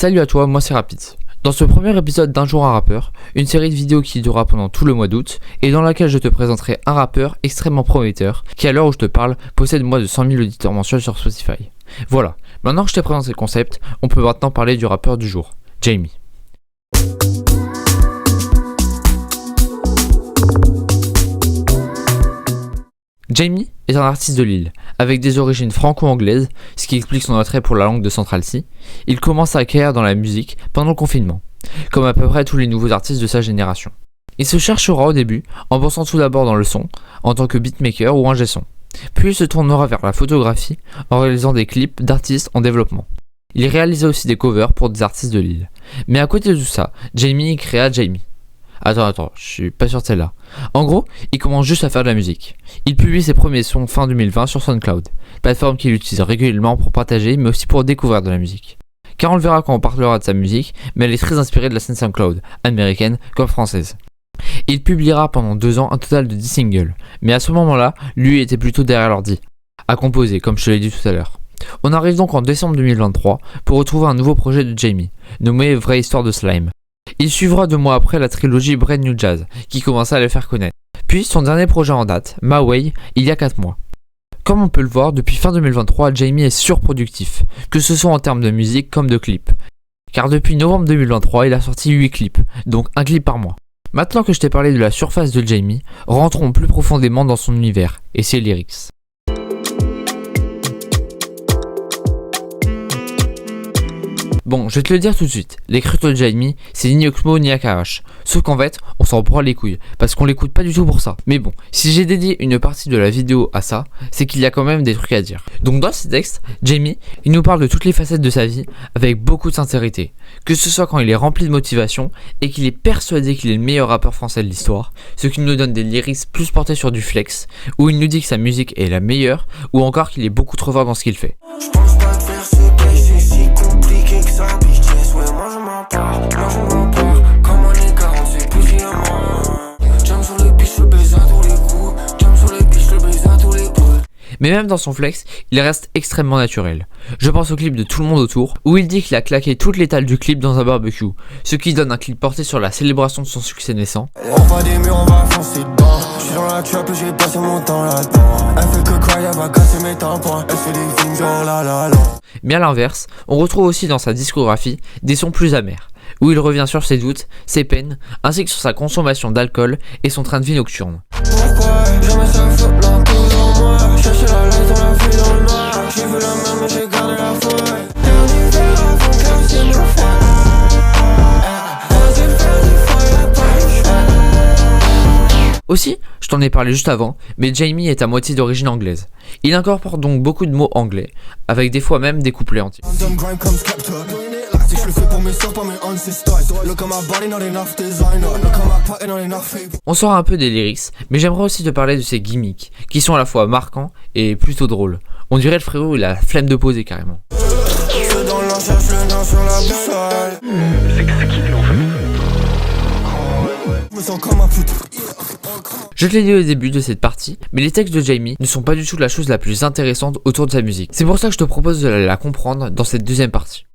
Salut à toi, moi c'est Rapid. Dans ce premier épisode d'Un jour un rappeur, une série de vidéos qui durera pendant tout le mois d'août et dans laquelle je te présenterai un rappeur extrêmement prometteur qui à l'heure où je te parle possède moins de 100 000 auditeurs mensuels sur Spotify. Voilà, maintenant que je t'ai présenté le concept, on peut maintenant parler du rappeur du jour, Jamie. Jamie est un artiste de Lille, avec des origines franco-anglaises, ce qui explique son attrait pour la langue de Central C. Il commence sa carrière dans la musique pendant le confinement, comme à peu près tous les nouveaux artistes de sa génération. Il se cherchera au début en bossant tout d'abord dans le son, en tant que beatmaker ou ingé son. Puis il se tournera vers la photographie en réalisant des clips d'artistes en développement. Il réalisa aussi des covers pour des artistes de Lille. Mais à côté de tout ça, Jamie créa Jamie. Attends, je suis pas sûr de celle-là. En gros, il commence juste à faire de la musique. Il publie ses premiers sons fin 2020 sur SoundCloud, plateforme qu'il utilise régulièrement pour partager mais aussi pour découvrir de la musique. Car on le verra quand on parlera de sa musique, mais elle est très inspirée de la scène SoundCloud, américaine comme française. Il publiera pendant 2 ans un total de 10 singles, mais à ce moment-là, lui était plutôt derrière l'ordi, à composer comme je te l'ai dit tout à l'heure. On arrive donc en décembre 2023 pour retrouver un nouveau projet de Jamie, nommé Vraie Histoire de Slime. Il suivra 2 mois après la trilogie Brand New Jazz, qui commença à le faire connaître. Puis son dernier projet en date, My Way, il y a 4 mois. Comme on peut le voir, depuis fin 2023, Jamie est surproductif, que ce soit en termes de musique comme de clips. Car depuis novembre 2023, il a sorti 8 clips, donc un clip par mois. Maintenant que je t'ai parlé de la surface de Jamie, rentrons plus profondément dans son univers et ses lyrics. Bon, je vais te le dire tout de suite, l'écriture de Jamie, c'est ni Oxmo ni Akahash. Sauf qu'en fait, on s'en prend les couilles, parce qu'on l'écoute pas du tout pour ça. Mais bon, si j'ai dédié une partie de la vidéo à ça, c'est qu'il y a quand même des trucs à dire. Donc dans ces textes, Jamie, il nous parle de toutes les facettes de sa vie, avec beaucoup de sincérité. Que ce soit quand il est rempli de motivation, et qu'il est persuadé qu'il est le meilleur rappeur français de l'histoire, ce qui nous donne des lyrics plus portés sur du flex, où il nous dit que sa musique est la meilleure, ou encore qu'il est beaucoup trop fort dans ce qu'il fait. Mais même dans son flex, il reste extrêmement naturel. Je pense au clip de Tout le monde autour, où il dit qu'il a claqué toute l'étale du clip dans un barbecue, ce qui donne un clip porté sur la célébration de son succès naissant. On va des murs, on va foncer dedans. Je suis dans la trap et j'ai passé mon temps là-dedans. Elle fait que cry, elle va casser mes tampons. Elle fait des films genre la. Mais à l'inverse, on retrouve aussi dans sa discographie des sons plus amers, où il revient sur ses doutes, ses peines, ainsi que sur sa consommation d'alcool et son train de vie nocturne. Pourquoi jamais ça flotte là toujours moi. Chercher la lettre, on l'a vu dans le noir. J'ai vu la mer mais j'ai gardé la feuille. Dernier verre avant qu'elle vienne nous faire. Aussi, je t'en ai parlé juste avant, mais Jamie est à moitié d'origine anglaise. Il incorpore donc beaucoup de mots anglais, avec des fois même des couplets entiers. On sort un peu des lyrics, mais j'aimerais aussi te parler de ses gimmicks, qui sont à la fois marquants et plutôt drôles. On dirait le frérot, il a la flemme de poser carrément. C'est qui lui en fait? Je te l'ai dit au début de cette partie, mais les textes de Jamie ne sont pas du tout la chose la plus intéressante autour de sa musique. C'est pour ça que je te propose de la comprendre dans cette deuxième partie.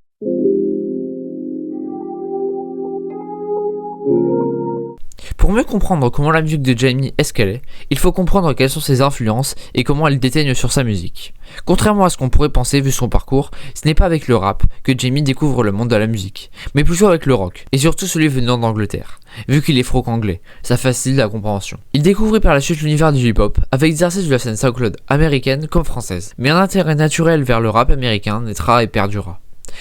Pour mieux comprendre comment la musique de Jamie est ce qu'elle est, il faut comprendre quelles sont ses influences et comment elle déteigne sur sa musique. Contrairement à ce qu'on pourrait penser vu son parcours, ce n'est pas avec le rap que Jamie découvre le monde de la musique, mais plutôt avec le rock, et surtout celui venant d'Angleterre, vu qu'il est franco-anglais, ça facilite la compréhension. Il découvrit par la suite l'univers du hip-hop, avec des artistes de la scène SoundCloud américaine comme française, mais un intérêt naturel vers le rap américain naîtra et perdura.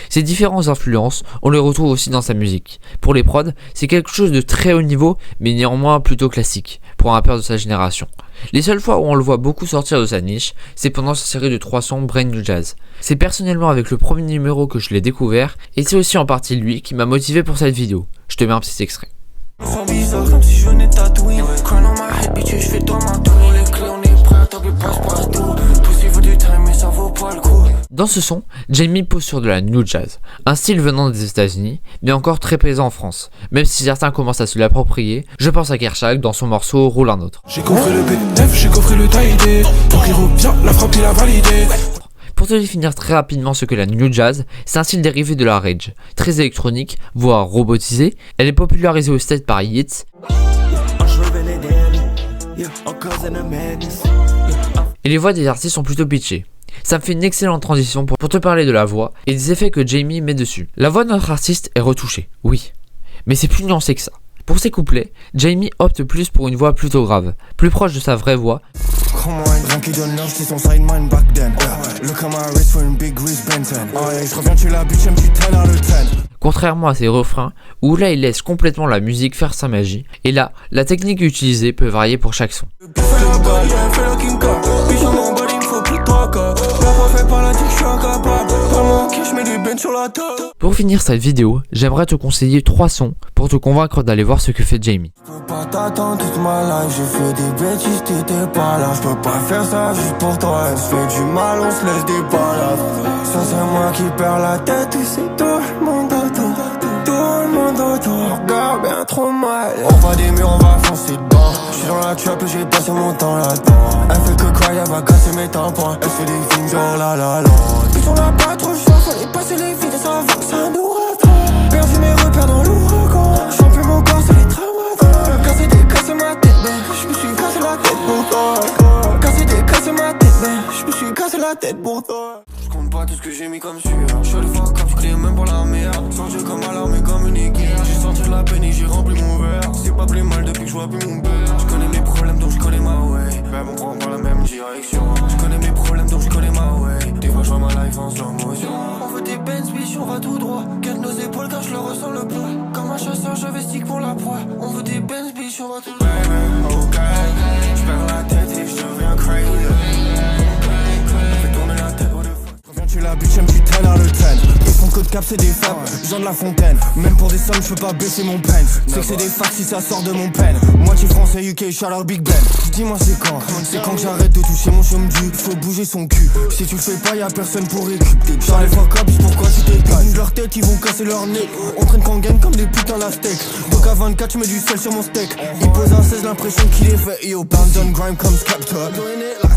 Ces différentes influences, on les retrouve aussi dans sa musique. Pour les prods, c'est quelque chose de très haut niveau, mais néanmoins plutôt classique, pour un rappeur de sa génération. Les seules fois où on le voit beaucoup sortir de sa niche, c'est pendant sa série de 3 sons Brand New Jazz. C'est personnellement avec le premier numéro que je l'ai découvert, et c'est aussi en partie lui qui m'a motivé pour cette vidéo. Je te mets un petit extrait. Dans ce son, Jamie pose sur de la New Jazz, un style venant des États-Unis, mais encore très présent en France, même si certains commencent à se l'approprier. Je pense à Kershak dans son morceau Roule un autre. J'ai compris le BF, j'ai compris le taïdé, donc il revient, la frappe il a validé. Pour Pour te définir très rapidement ce que la New Jazz, c'est un style dérivé de la Rage, très électronique, voire robotisé. Elle est popularisée aux States par Yeats. Et les voix des artistes sont plutôt pitchées. Ça me fait une excellente transition pour te parler de la voix et des effets que Jamie met dessus. La voix de notre artiste est retouchée, oui, mais c'est plus nuancé que ça. Pour ses couplets, Jamie opte plus pour une voix plutôt grave, plus proche de sa vraie voix. Contrairement à ses refrains, où là il laisse complètement la musique faire sa magie, et là, la technique utilisée peut varier pour chaque son. Pour finir cette vidéo, j'aimerais te conseiller 3 sons pour te convaincre d'aller voir ce que fait Jamie. On voit des murs, on va foncer dedans. J'suis dans la trap et j'ai passé mon temps là-dedans. Elle fait que cry, elle va casser mes tampons. Elle fait des films genre la la la. Bitch on a pas trop le choix, fallait passer les vitesses avant que ça nous rattrape. Perdu mes repères dans l'ouragan. J'sens plus mon corps, c'est les traumatismes. Casser ma tête, ben j'me suis cassé la tête pour toi. Casser ma tête, ben j'me suis cassé la tête pour toi. J'compte pas tout ce que j'ai mis comme sueur. J'suis le fuck up, j'crie même pour la merde. Sorti comme à l'armée comme une aiguille. J'ai sorti de la peine et j'ai rempli mon verre. C'est pas plus mal depuis que j'vois plus mon père. J'connais mes problèmes donc j'connais ma way. Même on prend pas la même direction. J'connais mes problèmes donc j'connais ma way. Des fois j'vois ma life en slow motion. On veut des Benz, bitch, on va tout droit. Gagne nos épaules car j'le ressens le poids. Comme un chasseur j'avais stick pour la proie. On veut des Benz, bitch, on va tout droit. Baby, ok, j'perds la tête et j'deviens crazy. Tu la bitch, tu traînes à le train. Ils font que de cap, c'est des femmes, Jean de la Fontaine. Même pour des sommes, je peux pas baisser mon pen. C'est que c'est des facts si ça sort de mon pen. Moitié français, UK, chaleur Big Ben. Dis-moi c'est quand que j'arrête de toucher mon chum du. Faut bouger son cul. Si tu le fais pas, y'a personne pour récupérer. J'en les fuck up, pourquoi tu t'étonnes. Leur tête, ils vont casser leur nez. On traîne qu'on gagne comme des putains la steak. Donc à 24, je mets du sel sur mon steak. Il pose un 16, l'impression qu'il est fait. Yo, Bandon Grime comme Skepta.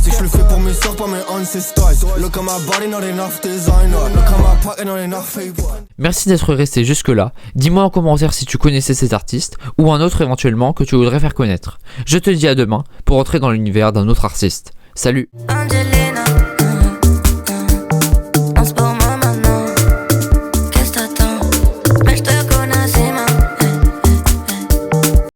C'est que je le fais pour mes soeurs, pas mes ancestors. Look at my body, not enough designer. Look at my pocket, not enough favor. Merci d'être resté jusque là. Dis-moi en commentaire si tu connaissais cet artiste ou un autre éventuellement que tu voudrais faire connaître. Je te dis à demain pour entrer dans l'univers d'un autre artiste. Salut!